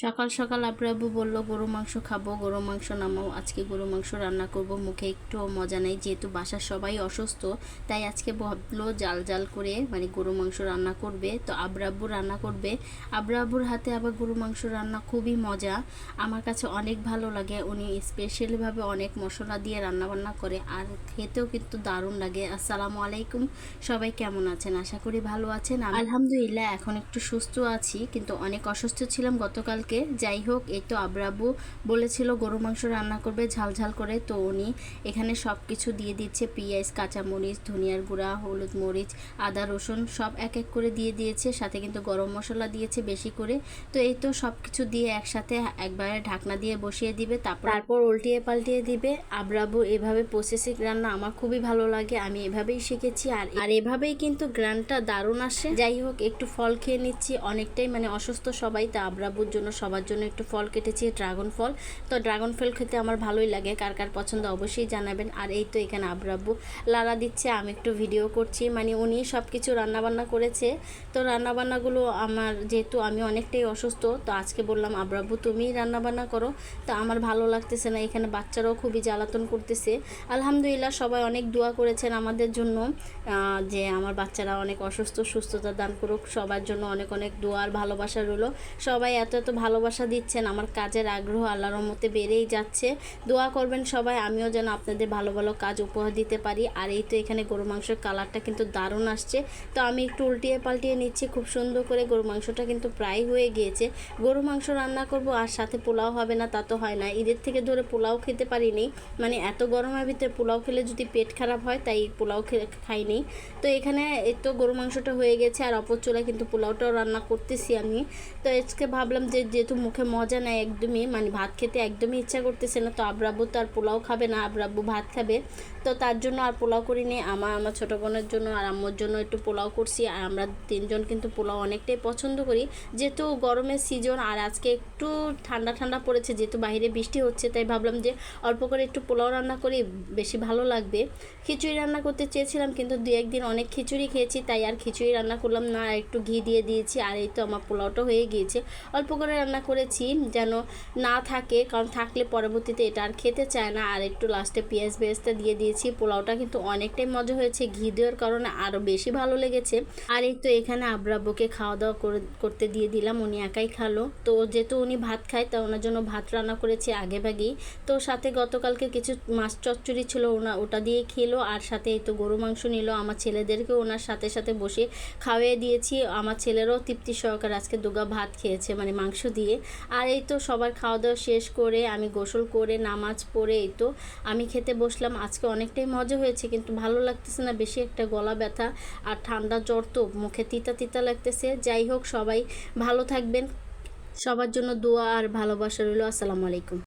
সকাল সকাল আব্বু বলল গরু মাংস খাবো, গরু মাংস নামাও। আজকে গরু মাংস রান্না করব। মুখে একটু মজা নেই, যেহেতু বাসার সবাই অসুস্থ, তাই আজকে ভাবলো জাল জাল করে মানে গরু মাংস রান্না করবে। তো আব্বু রান্না করবে। আব্বুর হাতে আবার গরু মাংস রান্না খুবই মজা, আমার কাছে অনেক ভালো লাগে। উনি স্পেশালিভাবে অনেক মশলা দিয়ে রান্না বান্না করে, আর খেতেও কিন্তু দারুণ লাগে। আসসালামু আলাইকুম, সবাই কেমন আছেন? আশা করি ভালো আছেন। আলহামদুলিল্লাহ এখন একটু সুস্থ আছি, কিন্তু অনেক অসুস্থ ছিলাম গতকাল। যাই হোক, এই তো আব্বু বলেছিল গরু মাংস রান্না করবে ঝাল ঝাল করে, তো উনি এখানে সব কিছু দিয়ে দিচ্ছে। পেঁয়াজ, কাঁচামরিচ, ধনিয়ার গুঁড়া, হলুদ মরিচ, আদা রসুন সব এক এক করে দিয়ে দিয়েছে, সাথে কিন্তু গরম মশলা দিয়েছে বেশি করে। তো এই তো সব কিছু দিয়ে একসাথে একবারে ঢাকনা দিয়ে বসিয়ে দিবে, তারপর উল্টিয়ে পাল্টিয়ে দিবে। আব্বু এভাবে প্রসেসিং রান্না আমার খুবই ভালো লাগে, আমি এভাবেই শিখেছি। আর এভাবেই কিন্তু গ্রানটা দারুণ আসে। যাই হোক, একটু ফল খেয়ে নিচ্ছি, অনেকটাই মানে অসুস্থ সবাই, তা আব্বুর জন্য সবার জন্য একটু ফল কেটেছি, ড্রাগন ফল। তো ড্রাগন ফল খেতে আমার ভালোই লাগে, কার কার পছন্দ অবশ্যই জানাবেন। আর এই তো এখানে আব্বু লাড়া দিচ্ছে, আমি একটু ভিডিও করছি। মানে উনি সব কিছু রান্নাবান্না করেছে, তো রান্নাবান্নাগুলো আমার, যেহেতু আমি অনেকটাই অসুস্থ, তো আজকে বললাম আব্বু তুমিই রান্নাবান্না করো। তো আমার ভালো লাগতেছে না, এখানে বাচ্চারাও খুবই জ্বালাতন করতেছে। আলহামদুলিল্লাহ সবাই অনেক দোয়া করেছেন আমাদের জন্য, যে আমার বাচ্চারা অনেক অসুস্থ, সুস্থতা দান করুক। সবার জন্য অনেক অনেক দোয়া আর ভালোবাসা রইলো। সবাই এত এত ভালোবাসা দিচ্ছেন, আমার কাজের আগ্রহ আল্লাহর রহমতে বেড়েই যাচ্ছে। দোয়া করবেন সবাই, আমিও যেন আপনাদের ভালো ভালো কাজ উপহার দিতে পারি। আর এই তো এখানে গরু মাংসের কালারটা কিন্তু দারুণ আসছে, তো আমি একটু উল্টিয়ে পাল্টিয়ে নিচ্ছি খুব সুন্দর করে। গরু মাংসটা কিন্তু প্রায় হয়ে গিয়েছে। গরু মাংস রান্না করব আর সাথে পোলাও হবে না তা তো হয় না। ঈদের থেকে ধরে পোলাও খেতে পারিনি, মানে এত গরমের ভিতরে পোলাও খেলে যদি পেট খারাপ হয়, তাই পোলাও খাইনি। তো এখানে এই তো গরু মাংসটা হয়ে গেছে, আর অপর চুলায় কিন্তু পোলাওটাও রান্না করতেছি আমি। তো আজকে ভাবলাম যে যেহেতু মুখে মজা নেয় একদমই, মানে ভাত খেতে একদমই ইচ্ছা করতেছে না, তো আব্বু তো আর পোলাও খাবে না, আব্বু ভাত খাবে। তো তার জন্য আর পোলাও করিনি, আমার ছোটো বোনের জন্য আর আম্মুর জন্য একটু পোলাও করছি। আর আমরা তিনজন কিন্তু পোলাও অনেকটাই পছন্দ করি, যেহেতু গরমের সিজন। আর আজকে একটু ঠান্ডা ঠান্ডা পড়েছে, যেহেতু বাইরে বৃষ্টি হচ্ছে, তাই ভাবলাম যে অল্প করে একটু পোলাও রান্না করি, বেশি ভালো লাগবে। খিচুড়ি রান্না করতে চেয়েছিলাম, কিন্তু দু একদিন অনেক খিচুড়ি খেয়েছি, তাই আর খিচুড়ি রান্না করলাম না, আর একটু ঘি দিয়ে দিয়েছি। আর এই তো আমার পোলাওটা হয়ে গিয়েছে। অল্প করে রান্না করেছি যেন না থাকে, কারণ থাকলে পরবর্তীতে এটা আর খেতে চায় না। আর একটু লাস্টে পেঁয়াজ বেরেস্তা দিয়ে দিয়েছি। পোলাওটা কিন্তু অনেকটাই মজা হয়েছে, ঘি দেওয়ার কারণে আরও বেশি ভালো লেগেছে। আর এই তো এখানে আব্বুকে খাওয়া দাওয়া করতে দিয়ে দিলাম, উনি একাই খালো। তো যেহেতু উনি ভাত খায়, তা ওনার জন্য ভাত রান্না করেছি আগে ভাগেই। তো সাথে গতকালকে কিছু মাছ চচ্চড়ি ছিল, ওটা দিয়ে খেলো। আর সাথে এই তো গরু মাংস নিল, আমার ছেলেদেরকে ওনার সাথে সাথে বসে খাওয়িয়ে দিয়েছি। আমার ছেলেরও তৃপ্তি সহকারে আজকে দুগা ভাত খেয়েছে, মানে মাংস দিয়ে। আর এই তো সবার খাওয়া দাওয়া শেষ করে আমি গোসল করে নামাজ পড়ে এই তো আমি খেতে বসলাম। আজকে অনেকটাই মজা হয়েছে, কিন্তু ভালো লাগতেছে না, বেশি একটা গলা ব্যথা আর ঠান্ডা জ্বর, তো মুখে তিতা তিতা লাগতেছে। যাই হোক, সবাই ভালো থাকবেন, সবার জন্য দোয়া আর ভালোবাসা রইল। আসসালামু আলাইকুম।